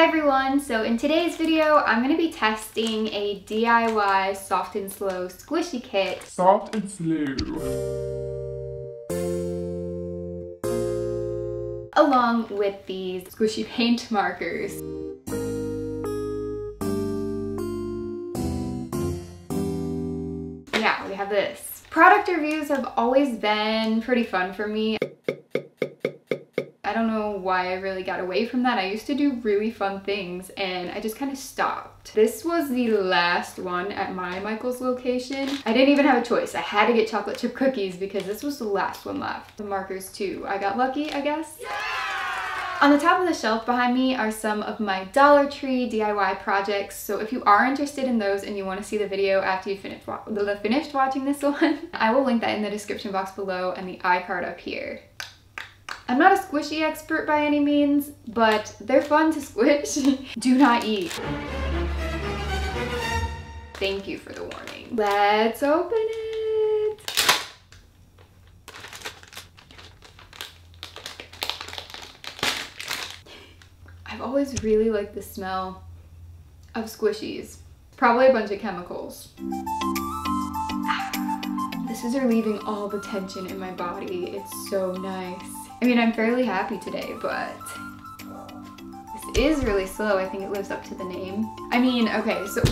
Hi everyone, so in today's video I'm going to be testing a DIY Soft'n Slo squishy kit. Soft'n Slo. Along with these squishy paint markers. Yeah, we have this. Product reviews have always been pretty fun for me. I don't know why I really got away from that. I used to do really fun things and I just kind of stopped. This was the last one at my Michael's location. I didn't even have a choice. I had to get chocolate chip cookies because this was the last one left. The markers too. I got lucky, I guess. Yeah! On the top of the shelf behind me are some of my Dollar Tree DIY projects. So if you are interested in those and you want to see the video after you finished watching this one, I will link that in the description box below and the iCard up here. I'm not a squishy expert by any means, but they're fun to squish. Do not eat. Thank you for the warning. Let's open it. I've always really liked the smell of squishies. Probably a bunch of chemicals. This is relieving all the tension in my body. It's so nice. I mean, I'm fairly happy today, but this is really slow. I think it lives up to the name. I mean, okay, so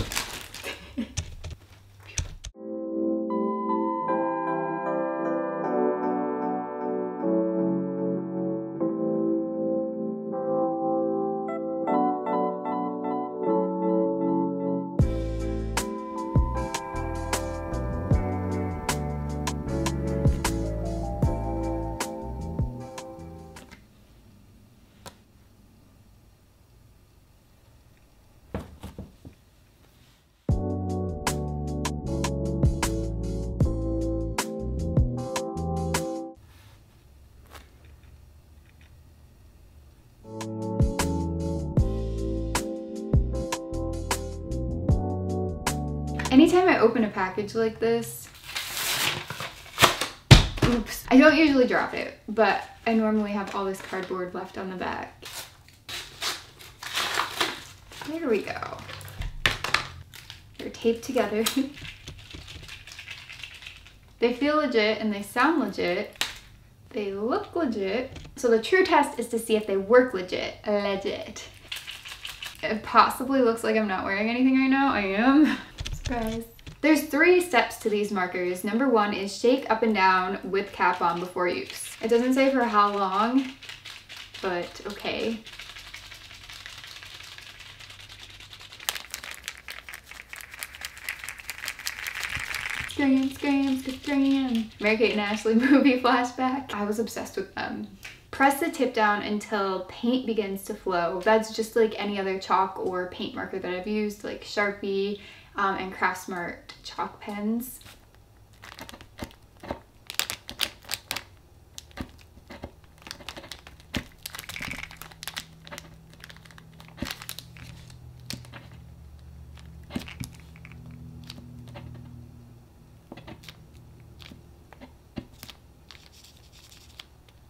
anytime I open a package like this, oops, I don't usually drop it, but I normally have all this cardboard left on the back. There we go. They're taped together. They feel legit and they sound legit. They look legit. So the true test is to see if they work legit. Legit. It possibly looks like I'm not wearing anything right now. I am. Surprise. There's 3 steps to these markers. Number 1 is shake up and down with cap on before use. It doesn't say for how long, but okay. Scream, scream, scream. Mary-Kate and Ashley movie flashback. I was obsessed with them. Press the tip down until paint begins to flow. That's just like any other chalk or paint marker that I've used, like Sharpie and Craftsmart chalk pens.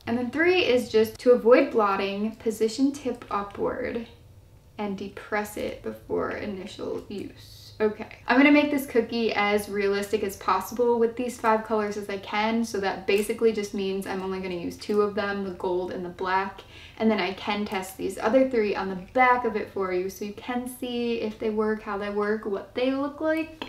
And then 3 is just to avoid blotting, position tip upward and depress it before initial use. Okay, I'm gonna make this cookie as realistic as possible with these 5 colors as I can, so that basically just means I'm only gonna use 2 of them, the gold and the black, and then I can test these other 3 on the back of it for you so you can see if they work, how they work, what they look like.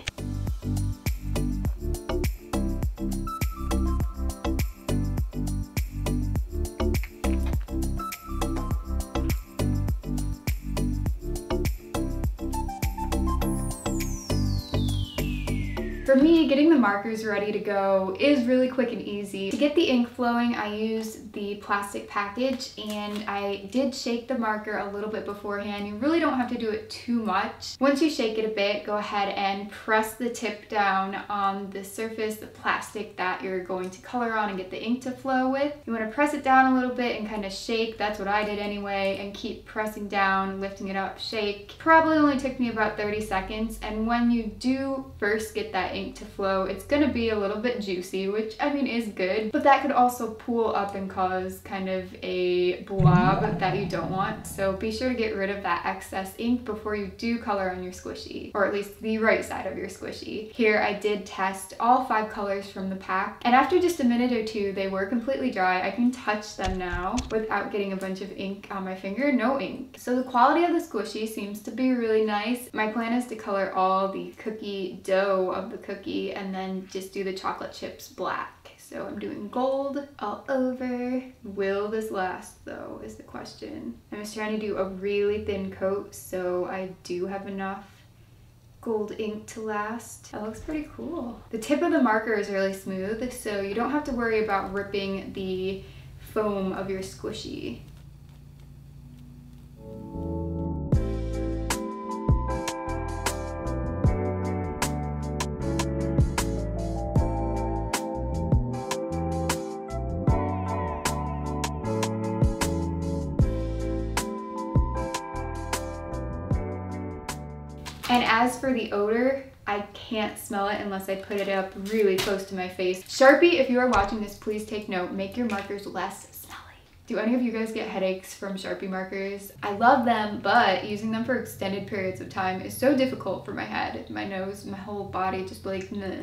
For me, getting the markers ready to go is really quick and easy. To get the ink flowing, I used the plastic package and I did shake the marker a little bit beforehand. You really don't have to do it too much. Once you shake it a bit, go ahead and press the tip down on the surface, the plastic that you're going to color on and get the ink to flow with. You want to press it down a little bit and kind of shake. That's what I did anyway, and keep pressing down, lifting it up, shake. Probably only took me about 30 seconds, and when you do first get that ink ink to flow, it's gonna be a little bit juicy, which I mean is good, but that could also pool up and cause kind of a blob that you don't want. So be sure to get rid of that excess ink before you do color on your squishy, or at least the right side of your squishy. Here I did test all 5 colors from the pack, and after just a minute or two, they were completely dry. I can touch them now without getting a bunch of ink on my finger, no ink. So the quality of the squishy seems to be really nice. My plan is to color all the cookie dough of the cookie and then just do the chocolate chips black. So I'm doing gold all over. Will this last though, is the question. I'm just trying to do a really thin coat so I do have enough gold ink to last. That looks pretty cool. The tip of the marker is really smooth, so you don't have to worry about ripping the foam of your squishy. And as for the odor, I can't smell it unless I put it up really close to my face. Sharpie, if you are watching this, please take note. Make your markers less smelly. Do any of you guys get headaches from Sharpie markers? I love them, but using them for extended periods of time is so difficult for my head, my nose, my whole body, just like, meh.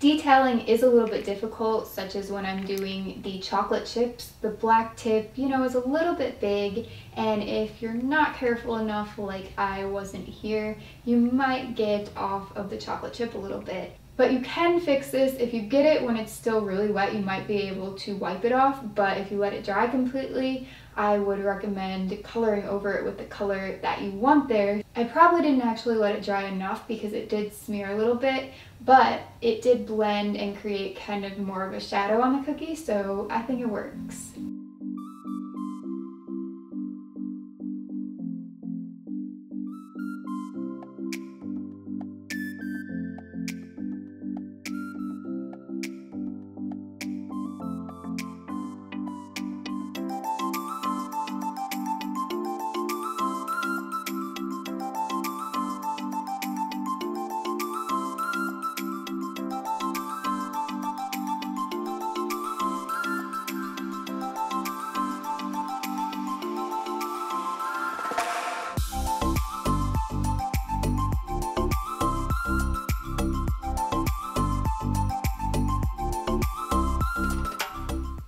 Detailing is a little bit difficult, such as when I'm doing the chocolate chips. The black tip, you know, is a little bit big, and if you're not careful enough, like I wasn't here, you might get off of the chocolate chip a little bit. But you can fix this. If you get it when it's still really wet, you might be able to wipe it off, but if you let it dry completely, I would recommend coloring over it with the color that you want there. I probably didn't actually let it dry enough because it did smear a little bit, but it did blend and create kind of more of a shadow on the cookie, so I think it works.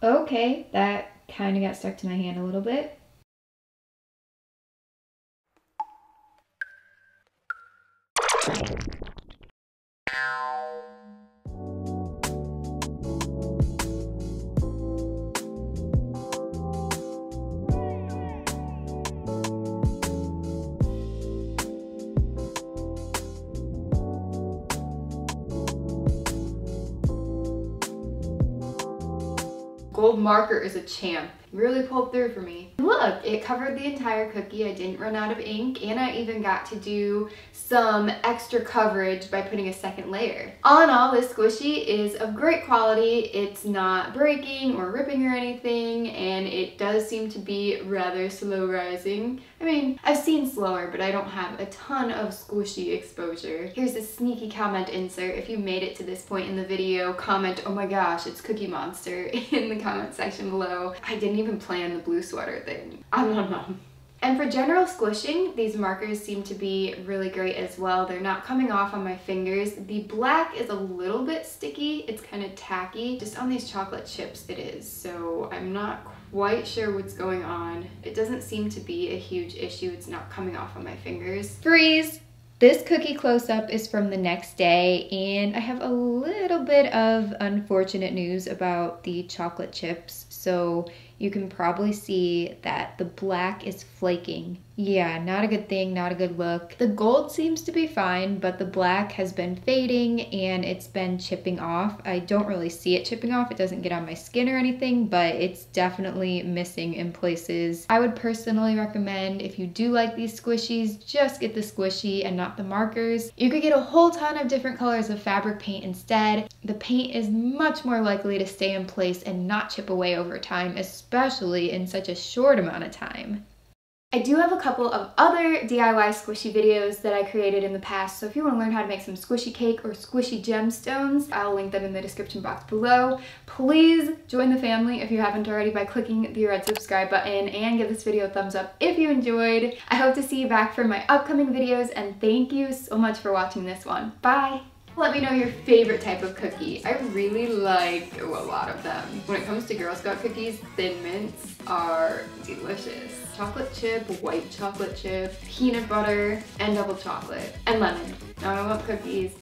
Okay, that kind of got stuck to my hand a little bit. Gold marker is a champ. Really pulled through for me. Look, it covered the entire cookie. I didn't run out of ink, and I even got to do some extra coverage by putting a second layer. All in all, this squishy is of great quality. It's not breaking or ripping or anything, and it does seem to be rather slow rising. I mean, I've seen slower, but I don't have a ton of squishy exposure. Here's a sneaky comment insert. If you made it to this point in the video, comment, "Oh my gosh, it's Cookie Monster," in the comment section below. I didn't even plan the blue sweater thing. And for general squishing, these markers seem to be really great as well. They're not coming off on my fingers. The black is a little bit sticky. It's kind of tacky. Just on these chocolate chips it is, so I'm not quite sure what's going on. It doesn't seem to be a huge issue. It's not coming off on my fingers. Freeze! This cookie close-up is from the next day, and I have a little bit of unfortunate news about the chocolate chips. So you can probably see that the black is flaking. Yeah, not a good thing, not a good look. The gold seems to be fine, but the black has been fading and it's been chipping off. I don't really see it chipping off. It doesn't get on my skin or anything, but it's definitely missing in places. I would personally recommend, if you do like these squishies, just get the squishy and not the markers. You could get a whole ton of different colors of fabric paint instead. The paint is much more likely to stay in place and not chip away over time, especially in such a short amount of time. I do have a couple of other DIY squishy videos that I created in the past, so if you want to learn how to make some squishy cake or squishy gemstones, I'll link them in the description box below. Please join the family if you haven't already by clicking the red subscribe button and give this video a thumbs up if you enjoyed. I hope to see you back for my upcoming videos, and thank you so much for watching this one. Bye! Let me know your favorite type of cookie. I really like a lot of them. When it comes to Girl Scout cookies, Thin Mints are delicious. Chocolate chip, white chocolate chip, peanut butter, and double chocolate, and lemon. Now I want cookies.